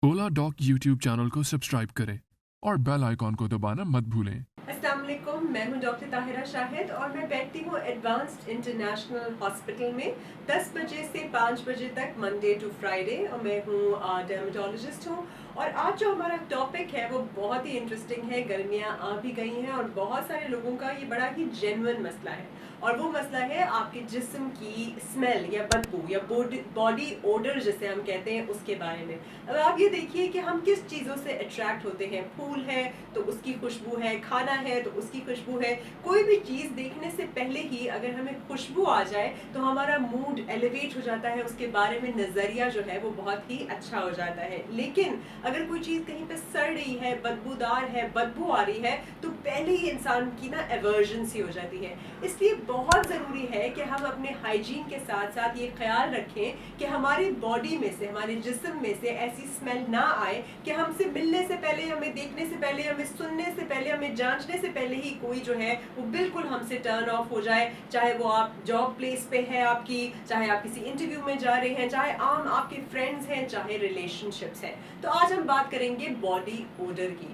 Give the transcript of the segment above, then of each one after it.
ओला dock YouTube channel को subscribe करें और बेल आइकॉन को दबाना मत भूलें। अस्सलाम वालेकुम, मैं हूं डॉक्टर ताहिरा शाहिद और मैं बैठती हूं एडवांस्ड इंटरनेशनल हॉस्पिटल में 10 बजे से 5 बजे तक मंडे टू फ्राइडे और मैं हूं डर्मेटोलॉजिस्ट हूं। और आज जो हमारा टॉपिक है वो बहुत ही इंटरेस्टिंग है। गर्मियां आ भी गई हैं और बहुत सारे लोगों का ये बड़ा ही जेन्युइन मसला है और वो मसला है आपके जिस्म की स्मेल या बदबू या बॉडी ओडर जिसे हम कहते हैं उसके बारे में। अब आप ये देखिए कि हम किस चीज़ों से अट्रैक्ट होते हैं। फूल है तो उसकी खुशबू है, खाना है तो उसकी खुशबू है। कोई भी चीज़ देखने से पहले ही अगर हमें खुशबू आ जाए तो हमारा मूड एलिवेट हो जाता है, उसके बारे में नज़रिया जो है वो बहुत ही अच्छा हो जाता है। लेकिन अगर कोई चीज़ कहीं पे सड़ रही है, बदबूदार है, बदबू आ रही है तो पहले ही इंसान की ना एवर्जन सी हो जाती है। इसलिए बहुत ज़रूरी है कि हम अपने हाइजीन के साथ साथ ये ख्याल रखें कि हमारी बॉडी में से, हमारे जिस्म में से ऐसी स्मेल ना आए कि हमसे मिलने से पहले, हमें देखने से पहले, हमें सुनने से पहले, हमें जांचने से पहले ही कोई जो है वो बिल्कुल हमसे टर्न ऑफ हो जाए। चाहे वो आप जॉब प्लेस पे है आपकी, चाहे आप किसी इंटरव्यू में जा रहे हैं, चाहे आम आपके फ्रेंड्स हैं, चाहे रिलेशनशिप्स हैं। तो आज हम बात करेंगे बॉडी ओडर की।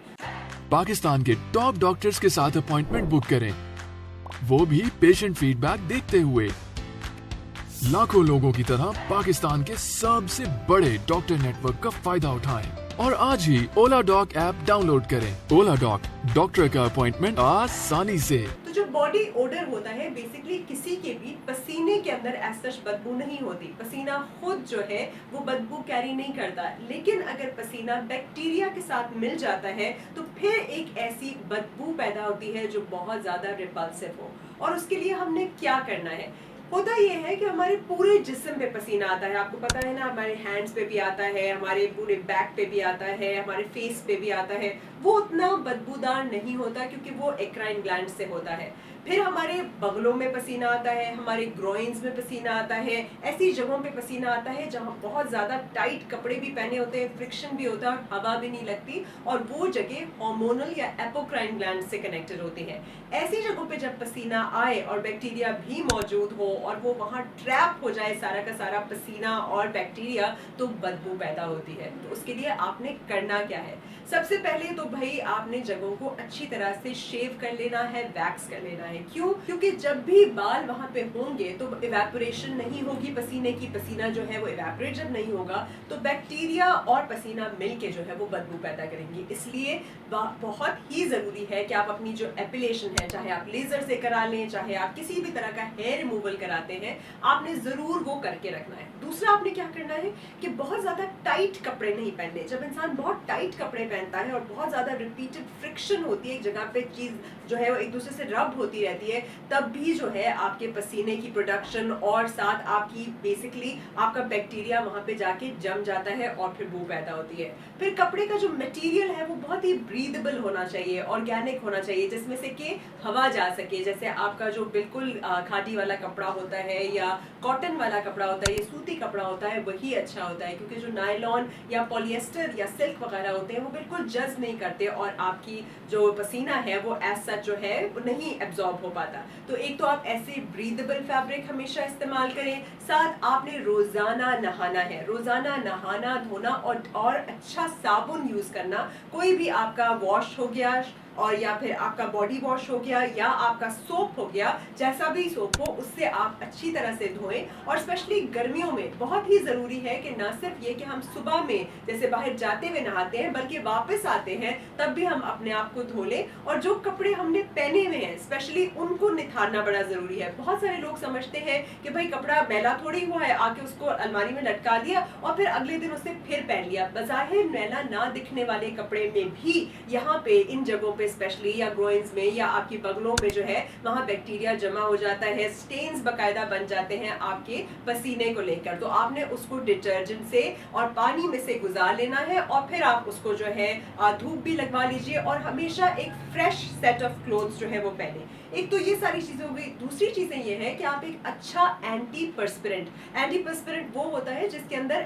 पाकिस्तान के टॉप डॉक्टर्स के साथ अपॉइंटमेंट बुक करें, वो भी पेशेंट फीडबैक देखते हुए। लाखों लोगों की तरह पाकिस्तान के सबसे बड़े डॉक्टर नेटवर्क का फायदा उठाएं और आज ही ओला डॉक ऐप डाउनलोड करें। ओला डॉक, डॉक्टर का अपॉइंटमेंट आसानी से। तो जो बॉडी ओडर होता है बेसिकली किसी के भी पसीने के अंदर ऐसा बदबू नहीं होती। पसीना खुद जो है वो बदबू कैरी नहीं करता, लेकिन अगर पसीना बैक्टीरिया के साथ मिल जाता है तो फिर एक ऐसी बदबू पैदा होती है जो बहुत ज्यादा रिपल्सिव हो। और उसके लिए हमने क्या करना है? होता ये है कि हमारे पूरे जिस्म पे पसीना आता है। आपको पता है ना, हमारे हैंड्स पे भी आता है, हमारे पूरे बैक पे भी आता है, हमारे फेस पे भी आता है। वो उतना बदबूदार नहीं होता क्योंकि वो एक्राइन ग्लैंड से होता है। फिर हमारे बगलों में पसीना आता है, हमारे ग्रोइंस में पसीना आता है, ऐसी जगहों पे पसीना आता है जहाँ बहुत ज़्यादा टाइट कपड़े भी पहने होते हैं, फ्रिक्शन भी होता है, हवा भी नहीं लगती और वो जगह हार्मोनल या एपोक्राइन ग्लैंड से कनेक्टेड होती है। ऐसी जगहों पे जब पसीना आए और बैक्टीरिया भी मौजूद हो और वो वहाँ ट्रैप हो जाए सारा का सारा पसीना और बैक्टीरिया, तो बदबू पैदा होती है। तो उसके लिए आपने करना क्या है? सबसे पहले तो भाई आपने जगहों को अच्छी तरह से शेव कर लेना है, वैक्स कर लेना है। क्यों? क्योंकि जब भी बाल वहां पे होंगे तो इवेपोरेशन नहीं होगी पसीने की। पसीना जो है वो इवेपोरेट जब नहीं होगा तो बैक्टीरिया और पसीना मिलके जो है वो बदबू पैदा करेंगे। इसलिए बहुत ही जरूरी है कि आप अपनी जो एपिलेशन है, चाहे आप लेजर से करा लें, चाहे आप किसी भी तरह का हेयर रिमूवल कराते हैं, आपने जरूर वो करके रखना है। दूसरा आपने क्या करना है कि बहुत ज्यादा टाइट कपड़े नहीं पहनने। जब इंसान बहुत टाइट कपड़े पहनता है और बहुत ज्यादा रिपीटेड फ्रिक्शन होती है, एक जगह पे चीज जो है वो एक दूसरे से रब होती रहती है, तब भी जो है आपके पसीने की प्रोडक्शन और साथ आपकी बेसिकली आपका बैक्टीरिया वहां पे जाके जम जाता है और फिर बू पैदा होती है। फिर कपड़े का जो मटेरियल है वो बहुत ही ब्रीदेबल होना चाहिए, ऑर्गेनिक होना चाहिए, जिसमें से कि हवा जा सके। जैसे आपका जो बिल्कुल खादी वाला कपड़ा होता है या कॉटन वाला कपड़ा होता है या सूती कपड़ा होता है, वही अच्छा होता है। क्योंकि जो नायलॉन या पॉलिएस्टर या सिल्क वगैरह होते हैं वो बिल्कुल जज नहीं करते और आपकी जो पसीना है वो एज सच जो है वो नहीं एब्जॉर्ब हो पाता। तो एक तो आप ऐसे ब्रीदेबल फैब्रिक हमेशा इस्तेमाल करें। साथ आपने रोजाना नहाना है, रोजाना नहाना धोना और अच्छा साबुन यूज करना। कोई भी आपका वॉश हो गया और या फिर आपका बॉडी वॉश हो गया या आपका सोप हो गया, जैसा भी सोप हो उससे आप अच्छी तरह से धोएं। और स्पेशली गर्मियों में बहुत ही जरूरी है कि ना सिर्फ ये कि हम सुबह में जैसे बाहर जाते हुए नहाते हैं, बल्कि वापस आते हैं तब भी हम अपने आप को धो लें। और जो कपड़े हमने पहने हुए हैं स्पेशली उनको निथारना बड़ा जरूरी है। बहुत सारे लोग समझते हैं कि भाई कपड़ा मैला थोड़ी हुआ है, आके उसको अलमारी में लटका दिया और फिर अगले दिन उसे फिर पहन लिया। बज़ाहिर मैला ना दिखने वाले कपड़े में भी यहाँ पे इन जगहों पे स्पेशली या ग्रोइंस में या आपकी बगलों में जो है वहां बैक्टीरिया जमा हो जाता है, स्टेन्स बकायदा बन जाते हैं आपके पसीने को लेकर। तो आपने उसको डिटर्जेंट से और पानी में से गुजार लेना है और फिर आप उसको जो है धूप भी लगवा लीजिए और हमेशा एक फ्रेश सेट ऑफ क्लोथ्स जो है वो पहने। एक तो ये सारी चीजें हो गई। दूसरी चीजें ये है कि आप एक अच्छा एंटी पर्स्पिरेंट वो होता है जिसके अंदर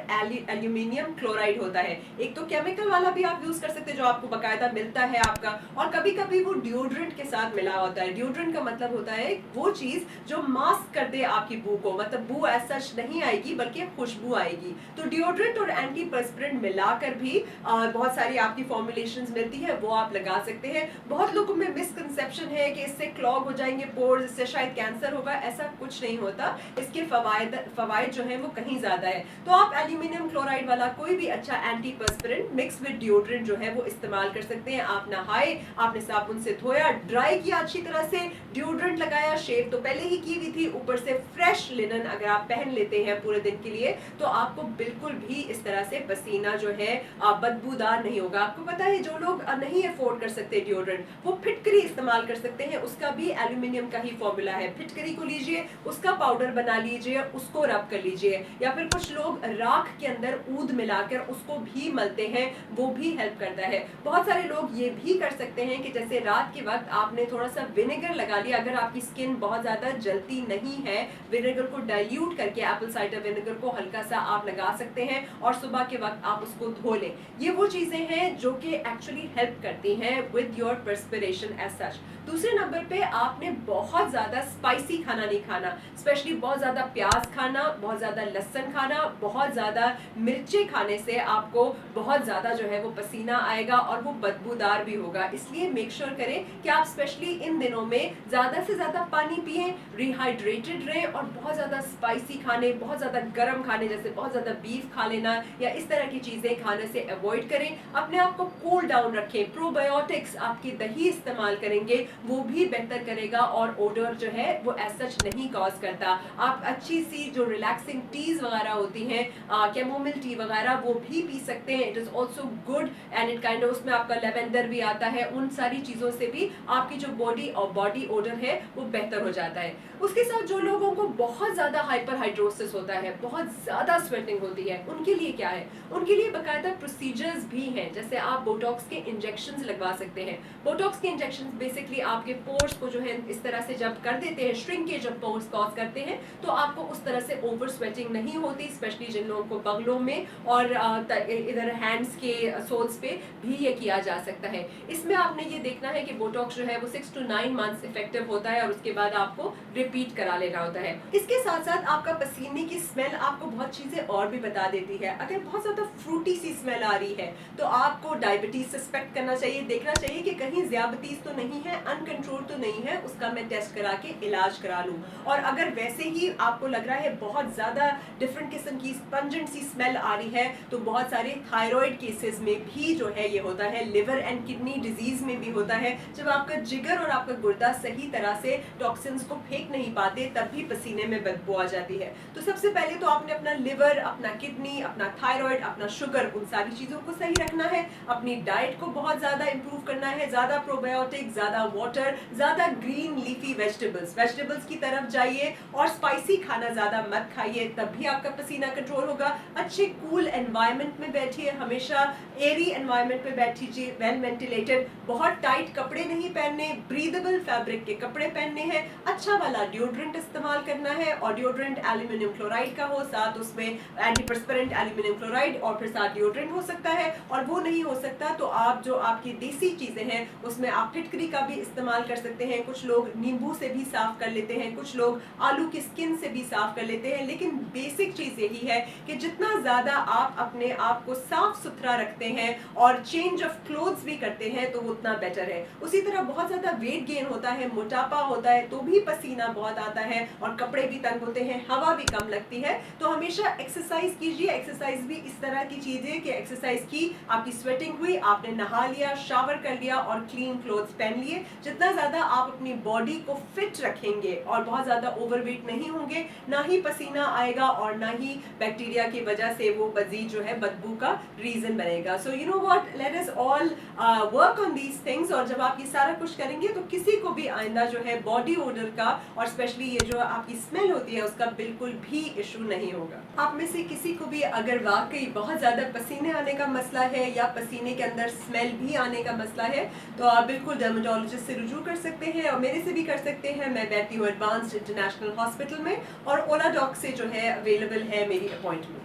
एल्यूमिनियम क्लोराइड होता है। एक तो केमिकल वाला भी आप यूज कर सकते हैं जो आपको बकायदा मिलता है आपका, और कभी कभी वो डिओड्रेंट के साथ मिला होता है। डिओड्रेंट का मतलब होता है वो चीज जो मास्क कर दे आपकी बू को, मतलब बू एज सच नहीं आएगी बल्कि खुशबू आएगी। तो डिओड्रेंट और एंटी पर्स्पिरेंट मिलाकर भी बहुत सारी आपकी फॉर्मुलेशंस मिलती है, वो आप लगा सकते हैं। बहुत लोगों में मिसकंसेप्शन है कि इससे क्लॉग हो जाएंगे पोर्स, इससे शायद कैंसर होगा। ऐसा कुछ नहीं होता, इसके फवायद जो है वो कहीं ज्यादा है। तो आप एल्यूमिनियम क्लोराइड वाला कोई भी अच्छा एंटी पर्स्पिरेंट मिक्स विद डिओड्रेंट जो है वो इस्तेमाल कर सकते हैं। आप नहाए, आपने साबुन से धोया, ड्राई किया अच्छी तरह से, डिओड्रेंट लगाया, शेव तो पहले ही की हुई थी, ऊपर से फ्रेश लिनन अगर आप पहन लेते हैं पूरे दिन के लिए, तो आपको बिल्कुल भी इस तरह से पसीना जो है बदबूदार नहीं होगा। आपको पता है जो लोग नहीं अफोर्ड कर सकते डिओड्रेंट, वो फिटकरी इस्तेमाल कर सकते हैं। उसका भी एल्यूमिनियम का ही फॉर्मूला है। फिटकरी को लीजिए, उसका पाउडर बना लीजिए, उसको रब कर लीजिए, या फिर कुछ लोग राख के अंदर ऊद मिलाकर उसको भी मलते हैं, वो भी हेल्प करता है। बहुत सारे लोग ये भी कर सकते हैं कि जैसे रात के वक्त आपने थोड़ा सा विनेगर लगा लिया, अगर आपकी स्किन बहुत ज्यादा जलती नहीं है, विनेगर को डाइल्यूट करके एप्पल साइडर विनेगर को हल्का सा आप लगा सकते हैं और सुबह के वक्त आप उसको धो लें। ये वो चीजें हैं जो कि एक्चुअली हेल्प करती हैं with your perspiration as such. दूसरे नंबर पे आपने बहुत ज्यादा स्पाइसी खाना नहीं खाना, स्पेशली बहुत ज्यादा प्याज खाना, बहुत ज्यादा लहसुन खाना, बहुत ज्यादा मिर्चें खाने से आपको बहुत ज्यादा जो है वो पसीना आएगा और वो बदबूदार भी होगा। इसलिए मेक श्योर करें कि आप स्पेशली इन दिनों में ज्यादा से ज्यादा पानी पिएं, रिहाइड्रेटेड रहें, और बहुत ज्यादा स्पाइसी खाने, बहुत ज्यादा गर्म खाने जैसे बहुत ज्यादा बीफ खा लेना या इस तरह की चीजें खाने से अवॉइड करें। अपने आप को कूल डाउन रखें। प्रोबायोटिक्स आपकी दही इस्तेमाल करेंगे, वो भी बेहतर करेगा और ओडर जो है वो एज सच नहीं कॉज करता। आप अच्छी सी जो रिलैक्सिंग टीज वगैरह होती हैं, कैमोमिल टी वगैरह, वो भी पी सकते हैं। It is also good and it kind of, उसमें आपका लेवेंडर भी आता है। उन सारी चीजों से भी आपकी जो बॉडी ओडर है वो बेहतर हो जाता है। उसके साथ जो लोगों को बहुत ज्यादा हाइपर हाइड्रोसिस होता है, बहुत ज्यादा स्वेटिंग होती है, उनके लिए क्या है? उनके लिए बकायदा प्रोसीजर्स भी हैं। जैसे आप बोटॉक्स के इंजेक्शंस लगवा सकते हैं। बोटॉक्स के इंजेक्शंस बेसिकली आपके पोर्स को जो है इस तरह से जब कर देते हैं, श्रिंकेज ऑफ पोर्स कॉज करते हैं, तो आपको उस तरह से ओवर स्वेटिंग नहीं होती, स्पेशली जिन लोगों को बगलों में और इधर हैंड्स के सोल्स पे भी ये किया जा सकता है। इसमें आपने ये देखना है कि बोटॉक्स जो है वो 6 to 9 मंथ्स इफेक्टिव होता है और उसके बाद आपको रिपीट करा लेना होता है। इसके साथ साथ आपका पसीने की स्मेल आपको बहुत चीजें और भी बता देती है। अगर बहुत ज्यादा फ्रूटी सी स्मेल आ रही है तो आपको डायबिटीज सस्पेक्ट करना चाहिए, देखना चाहिए कि कहीं ज़्यादतीज तो नहीं है, अनकंट्रोल तो नहीं है, उसका मैं टेस्ट करा के इलाज करा लूं। और अगर वैसे ही आपको लग रहा है बहुत ज्यादा डिफरेंट किस्म की स्पंजेंट सी स्मेल आ रही है, तो बहुत सारे थायराइड केसेस में भी जो है ये होता है, लिवर एंड किडनी डिजीज में भी होता है। जब आपका जिगर और आपका गुर्दा सही तरह से टॉक्सिन्स को फेंक नहीं पाते, तब भी पसीने में बदबू आ जाती है। तो सबसे पहले तो आपने अपना लिवर, अपना किडनी, अपना थायराइड, अपना शुगर, उन सारी चीजों को सही रखना है। अपनी डाइट को बहुत ज्यादा इंप्रूव करना है, ज्यादा प्रोबायोटिक, ज्यादा वाटर, ज्यादा ग्रीन लीफी वेजिटेबल्स की तरफ जाइए और स्पाइसी खाना ज्यादा मत खाइए, तब भी आपका पसीना कंट्रोल होगा। अच्छे कूल एनवायरनमेंट में बैठिए, हमेशा एयरी एनवायरनमेंट में बैठिए, वेल वेंटिलेटेड। बहुत टाइट कपड़े नहीं पहनने, ब्रीदेबल फैब्रिक के कपड़े पहनने हैं। अच्छा वाला डिओड्रेंट इस्तेमाल करना है और डिओड्रेंट एल्यूमिनियम क्लोराइड का हो, साथ उसमें एंटीपर्स्पिरेंट एल्यूमिनियम क्लोराइड और फिर साथ डिओड्रेंट हो सकता है। और वो नहीं हो सकता तो आप जो आपकी देसी चीजें हैं उसमें आप फिटकरी का भी इस्तेमाल कर सकते हैं। कुछ लोग नींबू से भी साफ कर लेते हैं, कुछ लोग आलू की स्किन से भी साफ कर लेते हैं। लेकिन बेसिक चीज यही है कि जितना ज्यादा आप अपने आप को साफ सुथरा रखते हैं और चेंज ऑफ क्लोथ्स भी करते हैं तो उतना बेटर है। उसी तरह बहुत ज्यादा वेट गेन होता है, मोटापा होता है, तो भी पसीना बहुत आता है और कपड़े भी तंग होते हैं, हवा भी कम लगती है। तो हमेशा एक्सरसाइज कीजिए। एक्सरसाइज भी इस तरह की चीज है कि एक्सरसाइज की, आपकी स्वेटिंग हुई, आपने नहा लिया, शावर कर लिया और क्लीन क्लोथ्स पहन लिए। जितना ज्यादा आप अपनी बॉडी को फिट रखेंगे और बहुत ज्यादा ओवरवेट नहीं होंगे, ना ही पसीना आएगा और ना ही बैक्टीरिया की वजह से वो बजीज जो है बदबू का रीजन बनेगा। So you know what, let us all work on these things. और जब आप ये सारा कुछ करेंगे तो किसी को भी आइंदा जो है बॉडी ओडर का और स्पेशली ये जो आपकी स्मेल होती है उसका बिल्कुल भी इशू नहीं होगा। आप में से किसी को भी अगर वाकई बहुत ज्यादा पसीना पसीने आने का मसला है या पसीने के अंदर स्मेल भी आने का मसला है तो आप बिल्कुल डर्मेटोलॉजिस्ट से रुजू कर सकते हैं और मेरे से भी कर सकते हैं। मैं बैठती हूँ एडवांस्ड इंटरनेशनल हॉस्पिटल में और ओला डॉक से जो है अवेलेबल है मेरी अपॉइंटमेंट।